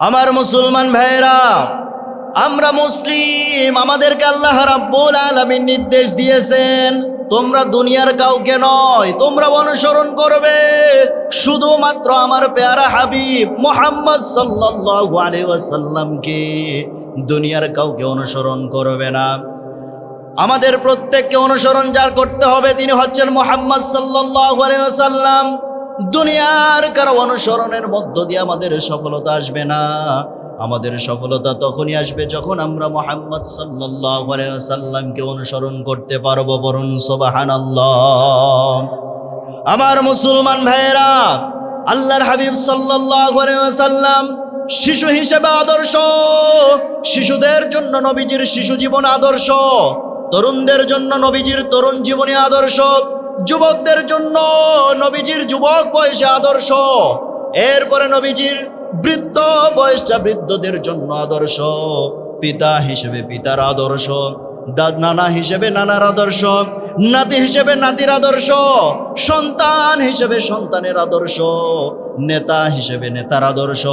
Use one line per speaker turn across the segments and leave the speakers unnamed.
আমার মুসলমান ভাইরা, আমরা মুসলিম, আমাদেরকে আল্লাহ রাব্বুল আলামিন নির্দেশ দিয়েছেন তোমরা দুনিয়ার কাউকে নয়, তোমরা অনুসরণ করবে শুধুমাত্র আমার পেয়ারা হাবিব মুহাম্মদ সাল্লাল্লাহু আলাইহি ওয়াসাল্লামকে। দুনিয়ার কাউকে অনুসরণ করবে না। আমাদের প্রত্যেককে অনুসরণ যার করতে হবে তিনি হচ্ছেন মুহাম্মদ সাল্লাল্লাহু আলাইহি ওয়াসাল্লাম। দুনিয়ার কারো অনুসরণের মধ্য দিয়ে আমাদের সফলতা আসবে না। আমাদের সফলতা তখনই আসবে যখন আমরা মুহাম্মদ সাল্লাল্লাহু আলাইহি ওয়াসাল্লামকে অনুসরণ করতে পারবো। বলুন সুবহানাল্লাহ। আমার মুসলমান ভাইয়েরা, আল্লাহর হাবিব সাল্লাল্লাহু আলাইহি ওয়াসাল্লাম শিশু হিসেবে আদর্শ, শিশুদের জন্য নবীজির শিশু জীবন আদর্শ, তরুণদের জন্য নবীজির তরুণ জীবনী আদর্শ, যুবকদের জন্য নবীজির যুবক বয়সে আদর্শ, এরপরে নবীজির বৃদ্ধ বয়সটা বৃদ্ধদের জন্য আদর্শ, পিতা হিসেবে পিতার আদর্শ, নানা হিসেবে নানার আদর্শ, নাতি হিসেবে নাতির আদর্শ, সন্তান হিসেবে সন্তানের আদর্শ, নেতা হিসেবে নেতার আদর্শ।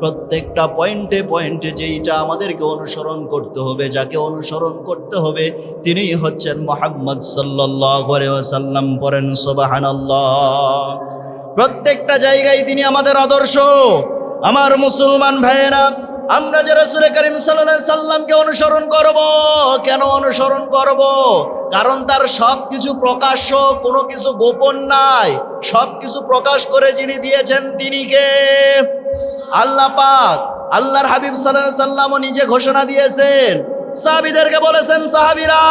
প্রত্যেকটা পয়েন্টে পয়েন্টে যেইটা আমাদেরকে অনুসরণ করতে হবে, যাকে অনুসরণ করতে হবে তিনি হচ্ছেন মুহাম্মদ সাল্লাল্লাহু আলাইহি ওয়াসাল্লাম। পড়েন সুবহানাল্লাহ। প্রত্যেকটা জায়গায় তিনি আমাদের আদর্শ। আমার মুসলমান ভাইয়েরা, আমরা যে রাসূল করিম সাল্লাল্লাহু আলাইহি সাল্লামকে অনুসরণ করব, কেন অনুসরণ করব? কারণ তার সব কিছু প্রকাশ্য, কোনো কিছু গোপন নাই। সব কিছু প্রকাশ করে যিনি দিয়েছেন তিনি কে? আল্লাহ পাক। আল্লাহর হাবিব সাল্লাল্লাহু আলাইহি সাল্লামও নিজে ঘোষণা দিয়েছেন, সাহাবীদেরকে বলেছেন, সাহাবীরা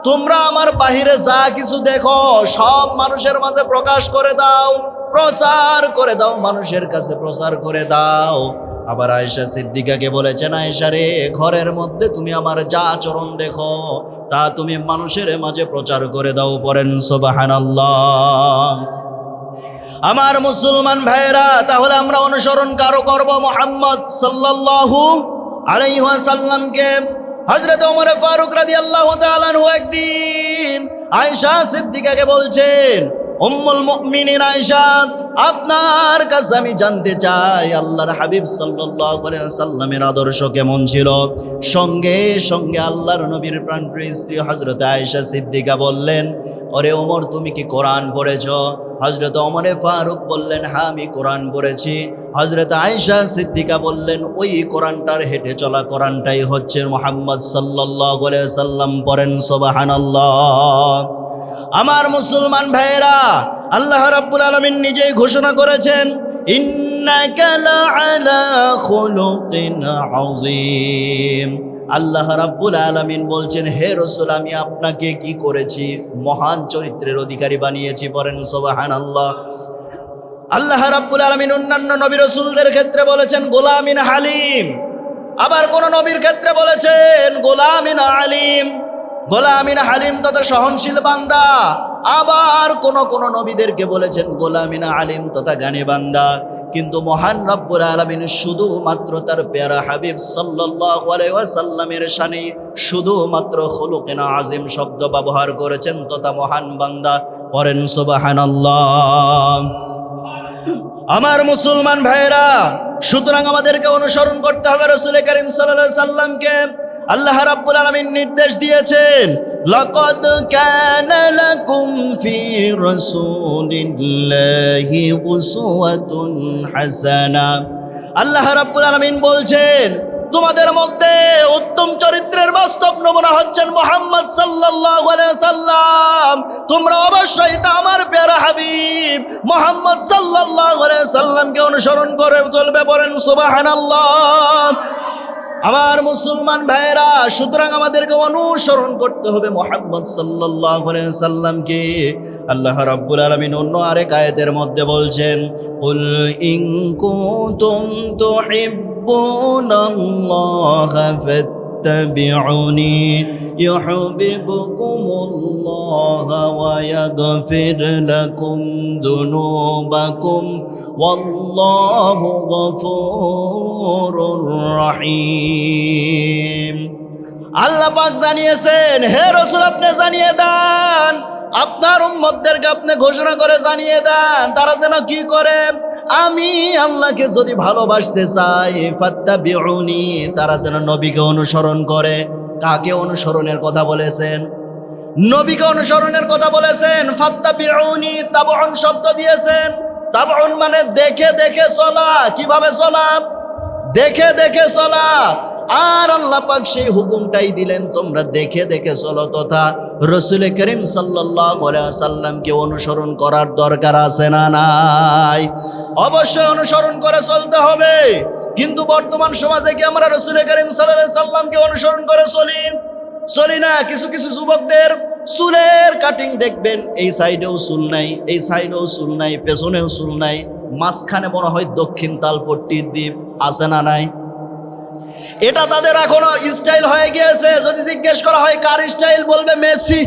তোমরা আমার বাহিরে যা কিছু দেখো সব মানুষের মাঝে প্রকাশ করে দাও, প্রচার করে দাও, মানুষের কাছে প্রচার করে দাও। আবার আয়েশা সিদ্দিকাকে বলেছেন, আয়েশা রে, ঘরের মধ্যে তুমি আমার যা আচরণ দেখো তা তুমি মানুষের মাঝে প্রচার করে দাও। পড়েন সুবহানাল্লাহ। আমার মুসলমান ভাইয়েরা, তাহলে আমরা অনুসরণ কারো করব? মুহাম্মদ সাল্লাল্লাহু আলাইহি ওয়াসাল্লামকে। হযরত ওমর ফারুক রাদিয়াল্লাহু তাআলা আনহু একদিন আয়েশা সিদ্দিকাকে বলছেন, উম্মুল মুমিনিন আয়েশা, আপনার কাছে আমি জানতে চাই আল্লাহর হাবিব সাল্লাল্লাহু আলাইহি ওয়াসাল্লামের আদর্শ কেমন ছিল? সঙ্গে সঙ্গে আল্লাহর নবীর প্রাণপ্রিয় স্ত্রী হযরত আয়েশা সিদ্দিকা বললেন, ওরে ওমর, তুমি কি কোরআন পড়েছো? হযরত ওমরে ফারুক বললেন, হ্যাঁ আমি কোরআন পড়েছি। হযরত আয়েশা সিদ্দিকা বললেন, ওই কোরআনটার হেঁটে চলা কোরআনটাই হচ্ছে মুহাম্মদ সাল্লাল্লাহু আলাইহি ওয়াসাল্লাম। পড়েন সুবহানাল্লাহ। আমার মুসলমান ভাইয়েরা, আল্লাহ রাব্বুল আলামিন নিজেই ঘোষণা করেছেন, ইন্নাকা লাআলা খুলুকিন আযীম। আল্লাহ রাব্বুল আলামিন বলছেন, হে রাসূল, আমি আপনাকে কি করেছি? মহান চরিত্রের অধিকারী বানিয়েছি। পড়েন সুবহানাল্লাহ। আল্লাহ রাব্বুল আলামিন অন্যান্য নবী রাসূলদের ক্ষেত্রে বলেছেন গোলামিন হালিম, আবার কোন নবীর ক্ষেত্রে বলেছেন গোলামিন আলিম। গোলামিন হালিম তথা সহনশীল বান্দা। আবার কোন কোন নবীদেরকে বলেছেন গোলামিন আলিম তথা জ্ঞানী বান্দা। কিন্তু মহান রব্বুল আলামিন শুধুমাত্র তার পেয়ারা হাবিব সাল্লাল্লাহু আলাইহি ওয়াসাল্লামের শানে শুধুমাত্র খুলুকিন আযীম শব্দ ব্যবহার করেছেন তথা মহান বান্দা। পড়েন সুবহানাল্লাহ। আমার মুসলমান ভাইরা, সুতরাং আমাদেরকে অনুসরণ করতে হবে রাসূল করিম সাল্লাল্লাহু আলাইহি সাল্লামকে। আল্লাহ রাব্বুল আলামিন নির্দেশ দিয়েছেন, লাকাদ কানা লাকুম ফি রাসূলিল্লাহি উসওয়াতুন হাসানা। আল্লাহ রাব্বুল আলামিন বলছেন, তোমাদের মধ্যে উত্তম চরিত্রের বাস্তব নমুনা হচ্ছেন মুহাম্মদ সাল্লাল্লাহু আলাইহি ওয়াসাল্লাম। তোমরা অবশ্যই তা আমার প্যারা হাবিব মুহাম্মদ সাল্লাল্লাহু আলাইহি ওয়াসাল্লামকে অনুসরণ করে চলবে। পড়েন সুবহানাল্লাহ। আমার মুসলমান ভাইয়েরা, সুতরাং আমাদেরকে অনুসরণ করতে হবে মুহাম্মদ সাল্লাল্লাহু আলাইহি ওয়াসাল্লামকে। আল্লাহ রাব্বুল আলামিন অন্য আরেক আয়াতের মধ্যে বলছেন, কুল ইন কুনতুম তুহিব্বুনাল্লাহা ফাত্তাবিউনি ইউহিব্বুকুমুল্লাহা ওয়া ইয়াগফির লাকুম যুনুবাকুম ওয়াল্লাহু গফুরুর রহিম। আল্লাহ পাক জানিয়েছেন, হে রাসূল আপনি জানিয়ে দেন, আপনার উম্মতদেরকে আপনি ঘোষণা করে জানিয়ে দেন, তারা যেন কি করে? আমি আল্লাহকে যদি ভালোবাসতে চাই ফাত্তাবিউনি, তারা যেন নবীকে অনুসরণ করে। কাকে অনুসরণের কথা বলেছেন? নবীকে অনুসরণের কথা বলেছেন। ফাত্তাবিউনি, তাবউন শব্দ দিয়েছেন। তাবউন মানে দেখে দেখে চলা। কিভাবে চলা? দেখে দেখে চলা। আর আল্লাহ পাক সেই হুকুমটাই দিলেন, তোমরা দেখে দেখে চলো, তথা রাসূল করিম সাল্লাল্লাহু আলাইহি ওয়াসাল্লামকে অনুসরণ করার দরকার আছে না নাই? অবশ্যই অনুসরণ করে চলতে হবে। কিন্তু বর্তমান সমাজে কি আমরা রাসূল করিম সাল্লাল্লাহু আলাইহি ওয়াসাল্লামকে অনুসরণ করে চলি না? কিছু কিছু যুবকদের চুলের কাটিং দেখবেন, এই সাইডেও চুল নাই, এই সাইডেও চুল নাই, পেছনেও চুল নাই, মাঝখানে মনে হয় দক্ষিণ তালপট্টির দ্বীপ। আছে না নাই? এটা তাদের এখনো স্টাইল হয়ে গিয়েছে। যদি জিজ্ঞেস করা হয় কার স্টাইল, বলবে মেসি।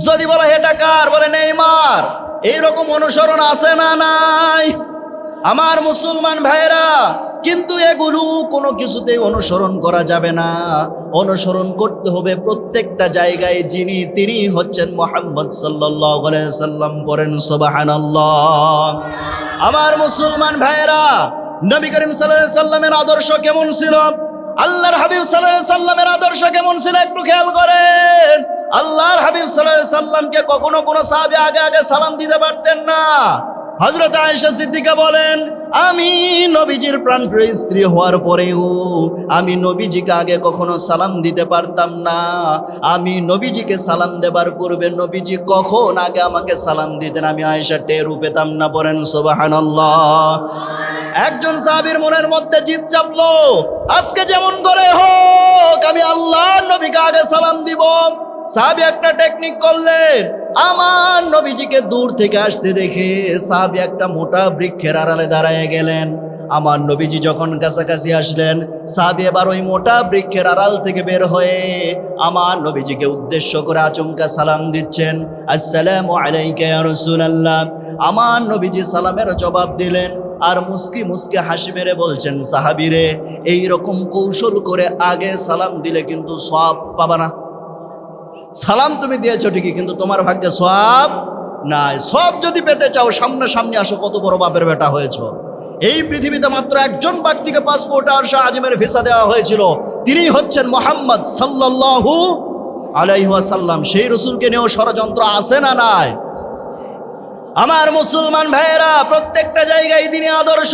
যদি বলা এটা কার, বলে নেইমার। এইরকম অনুসরণ আছে না নাই? আমার মুসলমান ভাইরা, কিন্তু এগুলো কোনো কিছুতেই অনুসরণ করা যাবে না। অনুসরণ করতে হবে প্রত্যেকটা জায়গায় তিনি হচ্ছেন মুহাম্মদ সাল্লাল্লাহু আলাইহি সাল্লাম। পড়েন সুবহানাল্লাহ। আমার মুসলমান ভাইরা, নবী করিম সাল্লাল্লাহু আলাইহি সাল্লামের আদর্শ কেমন ছিল? আল্লাহর হাবিব সাল্লাল্লাহু আলাইহি সাল্লামের আদর্শ কেমন ছিল? একটু খেয়াল করেন। আল্লাহর হাবিব সাল্লাল্লাহু আলাইহি সাল্লামকে কখনো কোনো সাহাবী আগে আগে সালাম দিতে পারতেন না। হযরত আয়েশা সিদ্দিকা বলেন, আমি নবীজির প্রাণপ্রিয় স্ত্রী হওয়ার পরেও আমি নবীজিকে আগে কখনো সালাম দিতে পারতাম না। আমি নবীজিকে সালাম দেবার পূর্বে নবীজি কখন আগে আমাকে সালাম দিতেন আমি আয়েশা টেরও পেতাম না। পড়েন সুবহানাল্লাহ। একজন সাহাবীর মনের মধ্যে জিদ চাপলো, আজকে যেমন করে হোক আমি আল্লাহর নবীকে আগে সালাম দিব। সাহাবী একটা টেকনিক করলেন। আমার নবীজিকে দূর থেকে আসতে দেখে সাহাবী একটা মোটা বৃক্ষের আড়ালে দাঁড়ায় গেলেন। আমার নবীজি যখন কাছাকাছি আসলেন, সাহাবী এবার ওই মোটা বৃক্ষের আড়াল থেকে বের হয়ে আমার নবীজিকে উদ্দেশ্য করে আচমকা সালাম দিচ্ছেন, আসসালামু আলাইকা ইয়া রাসূলুল্লাহ। আমার নবীজি সালামের জবাব দিলেন, আর মুস্কি মুস্কি হাসি মেরে বলছেন, সাহাবীরে, এইরকম কৌশল করে আগে সালাম দিলে কিন্তু সওয়াব পাবা না। সালাম তুমি দিয়েছো ঠিকই, কিন্তু তোমার ভাগ্যে সওয়াব নাই। সওয়াব যদি পেতে চাও সামনাসামনি আসো, কত বড় বাপের বেটা হয়েছ। এই পৃথিবীতে মাত্র একজন ব্যক্তিকে পাসপোর্ট আর আজিমের ভিসা দেওয়া হয়েছিল, তিনি হচ্ছেন মুহাম্মদ সাল্লাল্লাহু আলাইহি ওয়াসাল্লাম। সেই রাসূলকে নিয়েও ষড়যন্ত্র আছে না নাই? আমার মুসলমান ভাইয়েরা, প্রত্যেকটা জায়গায় তিনি আদর্শ।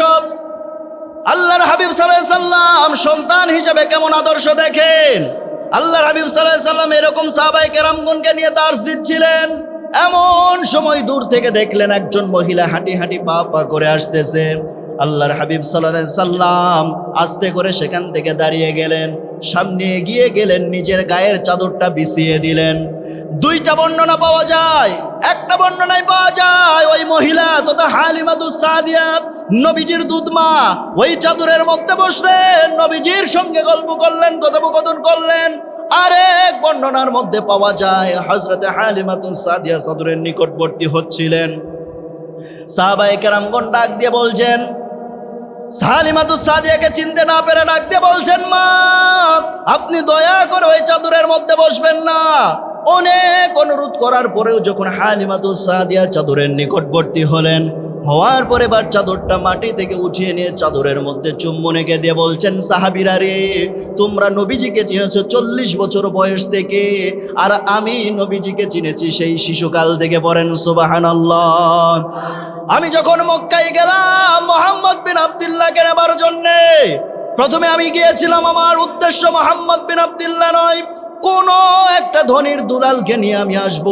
আল্লাহর হাবিব সাল্লাল্লাহু আলাইহি সাল্লাম সন্তান হিসেবে কেমন আদর্শ দেখেন। আল্লাহর হাবিব সাল্লাল্লাহু আলাইহি সাল্লাম এরকম সাহাবায়ে কেরামগণকে নিয়ে দার্স দিচ্ছিলেন। এমন সময় দূর থেকে দেখলেন একজন মহিলা হাঁটি হাঁটি পা পা করে আসতেছে। আল্লাহর হাবিব সাল্লাল্লাহু আলাইহি সাল্লাম আস্তে করে সেখান থেকে দাঁড়িয়ে গেলেন, সামনে এগিয়ে গেলেন, নিজের গায়ের চাদরটা বিছিয়ে দিলেন। দুইটা বর্ণনা পাওয়া যায়। একটা বর্ণনায় পাওয়া যায় ওই মহিলা তথা হালিমাতুস সাদিয়া, নবীজির দুধমা, ওই চাদরের মধ্যে বসলেন, নবীজির সঙ্গে গল্প করলেন, কথোপকথন করলেন। আরেক বর্ণনার মধ্যে পাওয়া যায় হযরতে হালিমাতুস সাদিয়া চাদরের নিকটবর্তী হচ্ছিলেন। সাহাবায়ে কেরামগণ ডাক দিয়ে বলছেন, হালিমাতুস সাদিয়াকে চিনতে না পেরে ডাক দিয়ে বলছেন, মা, আপনি দয়া করে ওই চাদরের মধ্যে বসবেন না। অনেক অনুরোধ করার পরেও যখন হালিমাতুস সাদিয়া চাদরের নিকটবর্তী হলেন, হওয়ার পরে বার চাদরটা মাটি থেকে উঠিয়ে নিয়ে চাদরের মধ্যে চুম্বন এঁকে দিয়ে বলছেন, সাহাবীরা রে, তোমরা নবীজিকে চিনেছো 40 বছর বয়স থেকে, আর আমি নবীজিকে চিনেছি সেই শিশুকাল থেকে। পড়েন সুবহানাল্লাহ। আমি যখন মক্কায় গেলাম মুহাম্মদ বিন আব্দুল্লাহকে নেবার জন্যে, প্রথমে আমি গিয়েছিলাম, আমার উদ্দেশ্য মুহাম্মদ বিন আব্দুল্লাহ নয়, কোন একটা ধনীর দুলালকে নিয়ে আমি আসব,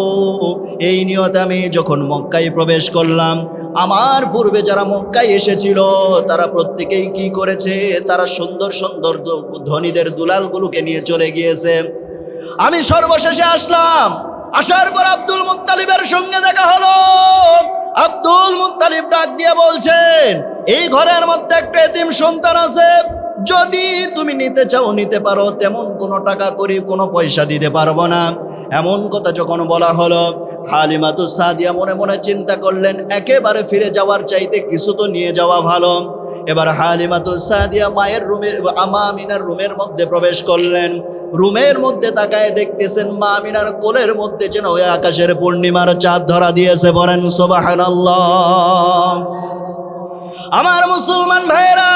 এই নিয়তে আমি যখন মক্কায় প্রবেশ করলাম, আমার পূর্বে যারা মক্কায় এসেছিল তারা প্রত্যেকেই কি করেছে, তারা সুন্দর সুন্দর ধনীদের দুলালগুলোকে নিয়ে চলে গিয়েছে। আমি সর্বশেষে আসলাম। আসার পর আব্দুল মুত্তালিবের সঙ্গে দেখা হলো। আব্দুল মুত্তালিব ডাক দিয়ে বলছেন, এই ঘরের মধ্যে একটা এতিম সন্তান আছে, যদি তুমি নিতে চাও নিতে পারো, তেমন কোনো টাকা করি কোনো পয়সা দিতে পারবো না। এমন কথা যখন বলা হলো, হালিমাতুস সাদিয়া মনে মনে চিন্তা করলেন, একেবারে ফিরে যাওয়ার চাইতে কিছু তো নিয়ে যাওয়া ভালো। এবার হালিমাতুস সাদিয়া মায়ের রুমের, মা আমিনার রুমের মধ্যে প্রবেশ করলেন। রুমের মধ্যে তাকায় দেখতেছেন মা আমিনার কোলের মধ্যে যেন ওই আকাশের পূর্ণিমার চাঁদ ধরা দিয়েছে। বলেন সুবহানাল্লাহ। আমার মুসলমান ভাইরা,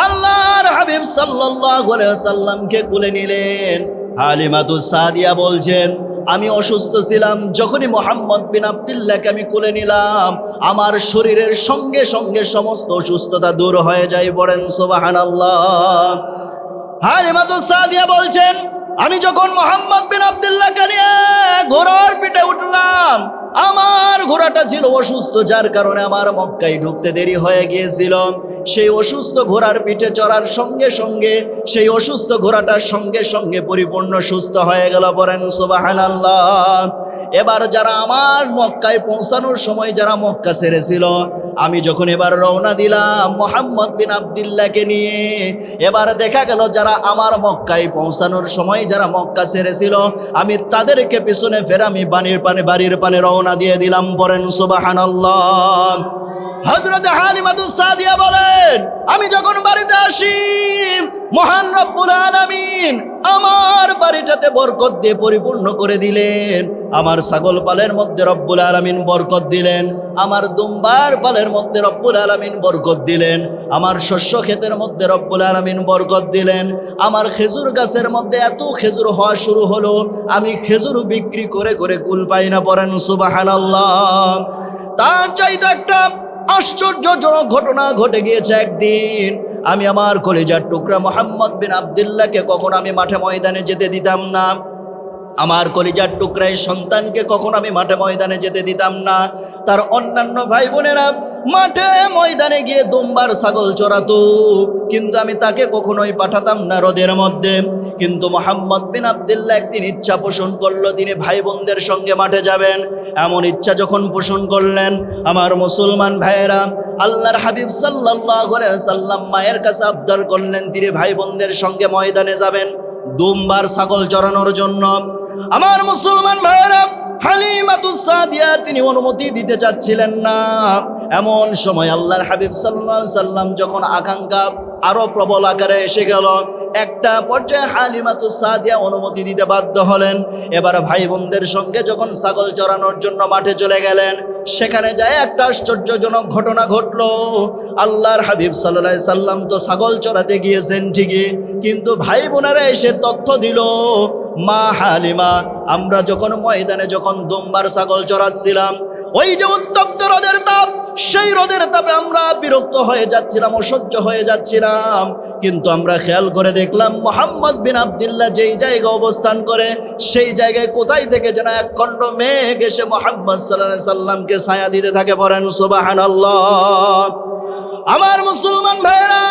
আল্লাহর হাবিব সাল্লাল্লাহু আলাইহি ওয়াসাল্লামকে কোলে নিলেন। হালিমাতুস সাদিয়া বলছেন, আমি অসুস্থ ছিলাম, যখনই মুহাম্মদ বিন আব্দুল্লাহকে আমি কোলে নিলাম, আমার শরীরের সঙ্গে সঙ্গে সমস্ত অসুস্থতা দূর হয়ে যায়। বলেন সুবহানাল্লাহ। হালিমাতুস সাদিয়া বলছেন, আমি যখন মুহাম্মদ বিন আব্দুল্লাহকে নিয়ে ঘোড়ার পিঠে উঠলাম, আমার ঘোড়াটা ছিল অসুস্থ, যার কারণে আমার মক্কায় ঢুকতে দেরি হয়ে গিয়েছিল। সেই অসুস্থ ঘোড়ার পিঠে চড়ার সঙ্গে সঙ্গে সেই অসুস্থ ঘোড়াটার সঙ্গে সঙ্গে পরিপূর্ণ সুস্থ হয়ে গেল। বলেন সুবহানাল্লাহ। এবার যারা আমার মক্কায় পৌঁছানোর সময় যারা মক্কা ছেড়েছিল, আমি যখন এবার রওনা দিলাম মুহাম্মদ বিন আব্দুল্লাহকে নিয়ে, এবার দেখা গেল যারা আমার মক্কায় পৌঁছানোর সময় যারা মক্কা ছেড়েছিল, আমি তাদেরকে পিছনে ফের আমি বাড়ির পানে রওনা দিয়ে দিলাম। বলেন সুবহানাল্লাহ। হযরত হালিমাতুস সাদিয়া বলেন, আমি যখন বাড়িতে আসি, মহান রব্বুল আলামিন আমার বাড়িটাতে বরকত দিয়ে পরিপূর্ণ করে দিলেন। আমার ছাগল পালের মধ্যে রব্বুল আলামিন বরকত দিলেন, আমার দুম্বার পালের মধ্যে রব্বুল আলামিন বরকত দিলেন, আমার শস্য ক্ষেতের মধ্যে রব্বুল আলামিন বরকত দিলেন। আমার খেজুর গাছের মধ্যে এত খেজুর হওয়া শুরু হলো, আমি খেজুর বিক্রি করে করে কুল পাই না। পড়েন সুবহানাল্লাহ। তার চাইতে একটা আশ্চর্যজনক ঘটনা ঘটে গিয়েছে। একদিন আমি আমার কলিজার টুকরা মুহাম্মদ বিন আব্দুল্লাহকে কখন আমি মাঠে ময়দানে যেতে দিতাম না, আমার কলিজার টুকরাই সন্তানকে কখন আমি মাঠে ময়দানে যেতে দিতাম না। তার অন্যান্য ভাই বোনেরা মাঠে ময়দানে গিয়ে দুম্বার ছাগল চড়াতো, কিন্তু আমি তাকে কখনোই পাঠাতাম না রোদের মধ্যে। কিন্তু মুহাম্মদ বিন আব্দুল্লাহ একদিন ইচ্ছা পোষণ করলো, তিনি ভাই বোনদের সঙ্গে মাঠে যাবেন। এমন ইচ্ছা যখন পোষণ করলেন, আমার মুসলমান ভাইয়েরা, আল্লাহর হাবিব সাল্লাল্লাহু আলাইহি ওয়াসাল্লাম মায়ের কাছে আবদার করলেন, তিনি ভাই বোনদের সঙ্গে ময়দানে যাবেন দুম্বার ছাগল চড়ানোর জন্য। আমার মুসলমান ভাইয়েরা, হালিমাতুস সাদিয়া তিনি অনুমতি দিতে চাচ্ছিলেন না। এমন সময় আল্লাহর হাবিব সাল্লাল্লাহু আলাইহি ওয়াসাল্লাম যখন আকাঙ্ক্ষা আরো প্রবল আকারে এসে গেল, একটা পর্যায়ে হালিমাতুস সাদিয়া অনুমতি দিতে বাধ্য হলেন। এবার ভাই বোনদের সঙ্গে যখন ছাগল চড়ানোর জন্য মাঠে চলে গেলেন, সেখানে যায় একটা আশ্চর্যজনক ঘটনা ঘটলো। আল্লাহর হাবিব সাল্লাল্লাহু আলাইহি সাল্লাম তো ছাগল চড়াতে গিয়েছেন ঠিকই, কিন্তু ভাই বোনেরা এসে তথ্য দিল, মা হালিমা, আমরা যখন ময়দানে যখন দুম্বার ছাগল চড়াচ্ছিলাম, ওই যে উত্তপ্ত রোদের তাপ, সেই রোদের তাপে আমরা বিরক্ত হয়ে যাচ্ছিলাম, অসহ্য হয়ে যাচ্ছিলাম। কিন্তু আমরা খেয়াল করে দেখলাম মুহাম্মদ বিন আব্দুল্লাহ যেই জায়গায় অবস্থান করে, সেই জায়গায় কোথায় থেকে যেন এক খণ্ড মেঘ এসে মুহাম্মদ সাল্লাল্লাহু আলাইহি সাল্লামকে ছায়া দিতে থাকে। পড়েন সুবহানাল্লাহ। আমার মুসলমান ভাইরা,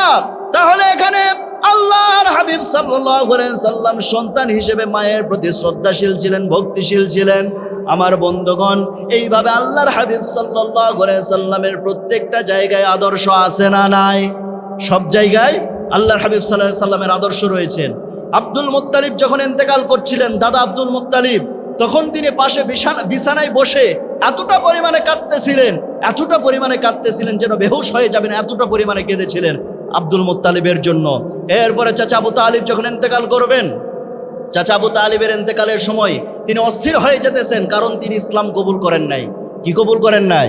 তাহলে এখানে আল্লাহর হাবিব সাল্লাল্লাহু আলাইহি সাল্লাম সন্তান হিসেবে মায়ের প্রতি শ্রদ্ধাশীল ছিলেন, ভক্তিশীল ছিলেন। আমার বন্ধুগণ, এইভাবে আল্লাহর হাবিব সাল্লাল্লাহু আলাইহি সাল্লামের প্রত্যেকটা জায়গায় আদর্শ আছে না নাই? সব জায়গায় আল্লাহর হাবিব সাল্লাল্লাহু আলাইহি সাল্লামের আদর্শ রয়েছেন। আব্দুল মুত্তালিব যখন ইন্তেকাল করছিলেন, দাদা আব্দুল মুত্তালিব, তখন তিনি পাশে বিছানায় বসে এতটা পরিমাণে কাঁদতেছিলেন যেন বেহুশ হয়ে যাবেন, এতটা পরিমাণে কেঁদেছিলেন আব্দুল মুত্তালিবের জন্য। এরপরে চাচা আবু তালিব যখন ইন্তেকাল করবেন, চাচা আবু তালিবের ইন্তেকালের সময় তিনি অস্থির হয়ে যেতেছেন, কারণ তিনি ইসলাম কবুল করেন নাই। কি কবুল করেন নাই?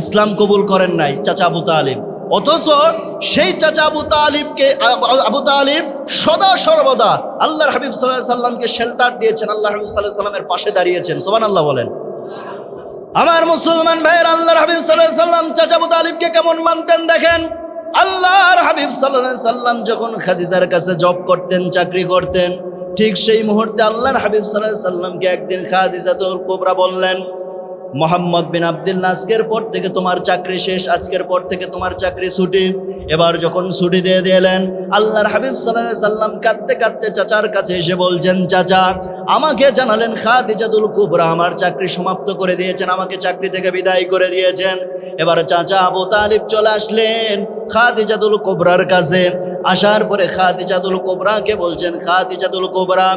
ইসলাম কবুল করেন নাই চাচা আবু তালিব। অথচ সেই চাচা আবু তালিব সদা সর্বদা আল্লাহর হাবিব সাল্লাল্লাহু আলাইহি সাল্লামকে শেল্টার দিয়েছেন, আল্লাহর হাবিব সাল্লাল্লাহু আলাইহি সাল্লামের পাশে দাঁড়িয়েছেন। সুবহানাল্লাহ বলেন। আমার মুসলমান ভাইয়ের, আল্লাহর হাবিব সাল্লাল্লাহু আলাইহি সাল্লাম চাচা আবু তালিবকে কেমন মানতেন দেখেন। আল্লাহর হাবিব সাল্লাল্লাহু আলাইহি সাল্লাম যখন খাদিজার কাছে জব করতেন, চাকরি করতেন, ঠিক সেই মুহূর্তে আল্লাহর হাবিব সাল্লাল্লাহু আলাইহি সাল্লামকে একদিন খাদিজাতুল কুবরা বললেন, মোহাম্মদ বিন আব্দুল্লাহ, আজকের পর থেকে তোমার চাকরি শেষ, আজকের পর থেকে তোমার চাকরি ছুটি। এবার যখন ছুটি দিয়ে দিলেন, আল্লাহর হাবিব সাল্লাল্লাহু আলাইহি সাল্লাম কাঁদতে কাঁদতে চাচার কাছে এসে বলছেন, চাচা, আমাকে জানালেন খাদিজাতুল কুবরা আমার চাকরি সমাপ্ত করে দিয়েছেন, আমাকে চাকরি থেকে বিদায় করে দিয়েছেন। এবার চাচা আবু তালিব চলে আসলেন খাদিজাতুল কুবরার কাছে। আসার পরে খাদিজাতুল কুবরাকে বলছেন, খাদিজাতুল কুবরা,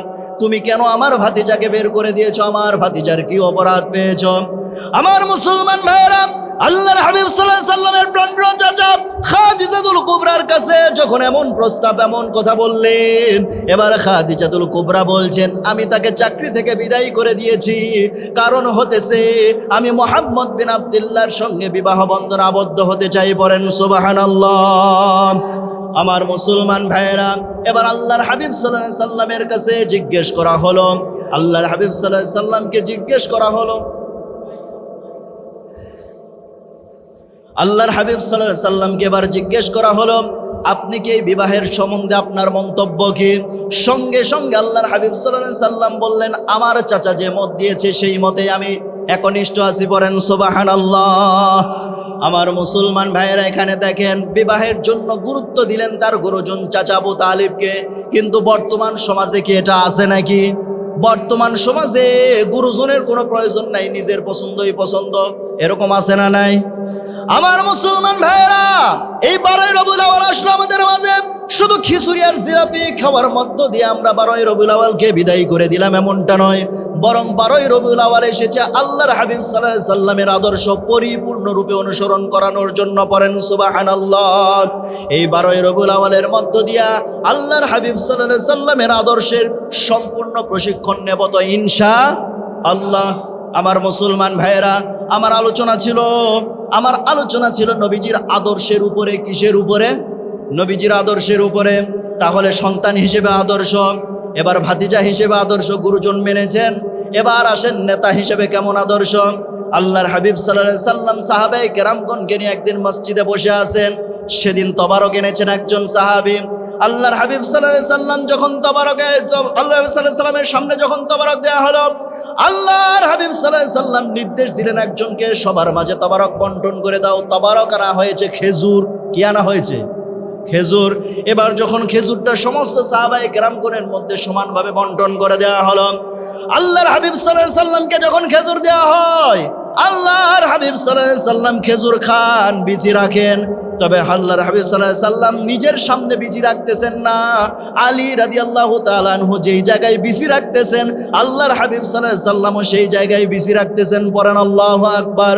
তুমি কেন আমার ভাতিজাকে বের করে দিয়েছো? আমার ভাতিজার কি অপরাধ পেয়েছো? আমার মুসলমান ভাইরা, আল্লাহর হাবিব সাল্লাল্লাহু আলাইহি সাল্লামের প্রাণপ্রিয় চাচা খাদিজাতুল কুবরার কাছে যখন এমন প্রস্তাব, এমন কথা বললেন, এবার খাদিজাতুল কুবরা বলছেন, আমি তাকে চাকরি থেকে বিদায় করে দিয়েছি, কারণ হতেছে আমি মুহাম্মদ বিন আব্দুল্লাহর সঙ্গে বিবাহ বন্ধন আবদ্ধ হতে চাই। পড়েন সুবহানাল্লাহ। আমার মুসলমান ভাইয়েরা, এবার আল্লাহর হাবিব সাল্লাল্লাহু আলাইহি সাল্লামের কাছে জিজ্ঞেস করা হলো, আল্লাহর হাবিব সাল্লাল্লাহু আলাইহি সাল্লামকে জিজ্ঞেস করা হলো, আল্লাহর হাবিব সাল্লাল্লাহু আলাইহি সাল্লামকে এবার জিজ্ঞেস করা হলো, আপনি কি এই বিবাহের সম্বন্ধে আপনার মন্তব্য কি? সঙ্গে সঙ্গে আল্লাহর হাবিব সাল্লাল্লাহু আলাইহি সাল্লাম বললেন, আমার চাচা যে মত দিয়েছে সেই মতে আমি একনিষ্ঠ আছি। পড়েন সুবহানাল্লাহ। আমার মুসলমান ভাইয়েরা, এখানে দেখেন বিবাহের জন্য গুরুত্ব দিলেন তার গুরুজন চাচা আবু তালিবকে, কিন্তু বর্তমান সমাজে কি এটা আছে নাকি? বর্তমান সমাজে গুরুজনের কোনো প্রয়োজন নাই, নিজের পছন্দই পছন্দ, এরকম আছে না নাই? আমার মুসলমান ভাইয়েরা, এই 12ই রবিউল আউয়াল আসলো আমাদের মাঝে, শুধু খিচুড়ি আর জিলাপি খাওয়ার মধ্য দিয়ে আমরা 12ই রবিউল আউয়ালকে বিদায় করে দিলাম এমনটা নয়, বরং 12ই রবিউল আউয়াল এসেছে আল্লাহর হাবিব সাল্লাল্লাহু আলাইহি সাল্লামের আদর্শ পরিপূর্ণরূপে অনুসরণ করানোর জন্য। পড়েন সুবহানাল্লাহ। এই 12ই রবিউল আউয়ালের মধ্য দিয়া আল্লাহর হাবিব সাল্লাল্লাহু আলাইহি সাল্লামের আদর্শের সম্পূর্ণ প্রশিক্ষণ নেব তো ইনশাআল্লাহ। আমার মুসলমান ভাইয়েরা, আমার আলোচনা ছিল নবীজির আদর্শের উপরে। কিসের উপরে? নবীজির আদর্শের উপরে। তাহলে সন্তান হিসেবে আদর্শ, এবার ভাতিজা হিসেবে আদর্শ, গুরুজন মেনেছেন। এবার আসেন নেতা হিসেবে কেমন আদর্শ? আল্লাহর হাবিব সাল্লাল্লাহু আলাইহি সাল্লাম সাহাবায়ে কেরামগণকে নিয়ে একদিন মসজিদে বসে আছেন, সেদিন তবারক এনেছেন একজন সাহাবী। আল্লাহর হাবিব সাল্লাল্লাহু আলাইহি সাল্লাম যখন আল্লাহর হাবিব সাল্লাল্লাহু আলাইহি সাল্লামের সামনে যখন তবারক দেওয়া হলো, আল্লাহর হাবিব সাল্লাল্লাহু আলাইহি সাল্লাম নির্দেশ দিলেন একজনকে, সবার মাঝে তবারক বন্টন করে দাও। তবারক আনা হয়েছে খেজুর। কি আনা হয়েছে? খেজুর। এবার যখন খেজুরটা সমস্ত সাহাবায়ে কেরামগণের মধ্যে সমানভাবে বন্টন করে দেওয়া হলো, আল্লাহর হাবিব সাল্লাল্লাহু আলাইহি সাল্লামকে যখন খেজুর দেওয়া হয়, আল্লাহর হাবিব সাল্লাল্লাহু আলাইহি সাল্লাম খেজুর খান, বিচি রাখেন। তবে আল্লাহর হাবিব সাল্লাল্লাহু আলাইহি সাল্লাম নিজের সামনে বিচি রাখতেছেন না। আলী রাদিয়াল্লাহু তাআলা আনহু যেই জায়গায় বিচি রাখতেছেন, আল্লাহর হাবিব সাল্লাল্লাহু আলাইহি সাল্লামও সেই জায়গায় বিচি রাখতেছেন। পড়েন আল্লাহু আকবার।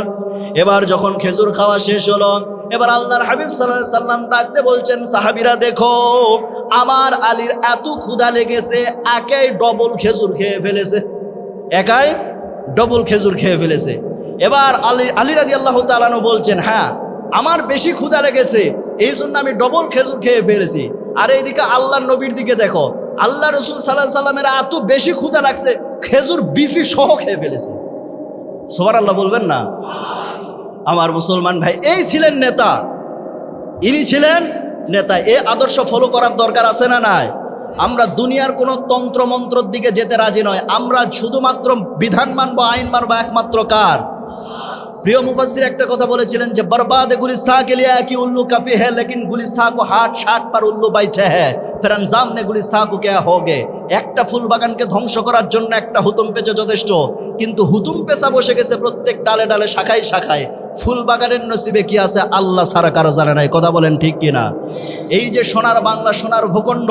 এবার যখন খেজুর খাওয়া শেষ হলো, এবার আল্লাহর হাবিব সাল্লাল্লাহু আলাইহি সাল্লাম ডাকতে বলছেন, সাহাবীরা দেখো, আমার আলীর এত ক্ষুধা লেগেছে, একাই ডবল খেজুর খেয়ে ফেলেছে, একাই ডবল খেজুর খেয়ে ফেলেছে। এবার আলী রাদিয়াল্লাহু তাআলা আনহু বলছেন, হ্যাঁ আমার বেশি ক্ষুধা লেগেছে, এই জন্য আমি ডবল খেজুর খেয়ে ফেলেছি। আর এইদিকে আল্লাহর নবীর দিকে দেখো, আল্লাহ রাসূল সাল্লাল্লাহু আলাইহি সাল্লামের এত বেশি ক্ষুধা লাগছে, খেজুর বিচি সহ খেয়ে ফেলেছে। সুবহানাল্লাহ বলবেন না? আমার মুসলমান ভাই, এই ছিলেন নেতা, ইনি ছিলেন নেতা। এই আদর্শ ফলো করার দরকার আছে না নাই? আমরা দুনিয়ার কোনো তন্ত্র মন্ত্রর দিকে যেতে রাজি নয়, আমরা শুধুমাত্র বিধান মানবো, আইন মানবো একমাত্র কার? প্রিয় মুফাসসির একটা কথা বলেছিলেন যে বরবাদ গুলিস্তান কে লিয়ে কি উল্লু কাফি है लेकिन गुलिस्तान को हाथ शाट पर उल्लू बैठे है फिर अंजाम ने गुलिस्तान को क्या होगे। একটা ফুল বাগানকে ধ্বংস করার জন্য একটা হুতুম পেঁচা যথেষ্ট, কিন্তু হুতুম পেঁচা বসে গেছে প্রত্যেক ডালে ডালে, শাখায় শাখায়। ফুল বাগানের নসিবে কি আছে আল্লাহ ছাড়া কারো জানে নাই। কথা বলেন ঠিক কিনা? এই যে সোনার বাংলা, সোনার ভূখণ্ড,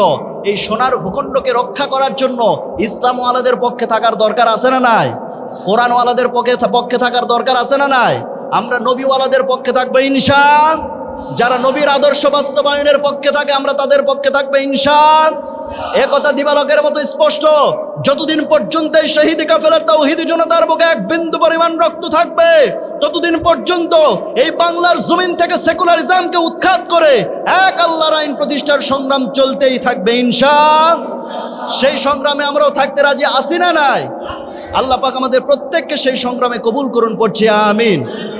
এই সোনার ভূখণ্ডকে রক্ষা করার জন্য ইসলামওয়ালাদের পক্ষে থাকার দরকার আছে না নাই? কোরআনওয়ালাদের পক্ষে থাকার দরকার আছে না নাই? আমরা নবীওয়ালাদের পক্ষে থাকবো ইনশাআল্লাহ। যারা নবীর আদর্শ বাস্তবায়নের পক্ষে থাকে, আমরা তাদের পক্ষে থাকবো ইনশাআল্লাহ। এ কথা দিবালকের মতো স্পষ্ট। যতদিন পর্যন্ত এই শহীদ কাফেলার তাওহীদি জনতার বুকে এক বিন্দু পরিমাণ রক্ত থাকবে, ততদিন পর্যন্ত এই বাংলার জমিন থেকে সেকুলারিজমকে উৎখাত করে এক আল্লাহর আইন প্রতিষ্ঠার সংগ্রাম চলতেই থাকবে ইনশাআল্লাহ। সেই সংগ্রামে আমরাও থাকতে রাজি আছি না নাই? আল্লাহ পাক আমাদের প্রত্যেককে সেই সংগ্রামে কবুল করুন, পড়ছি আমিন।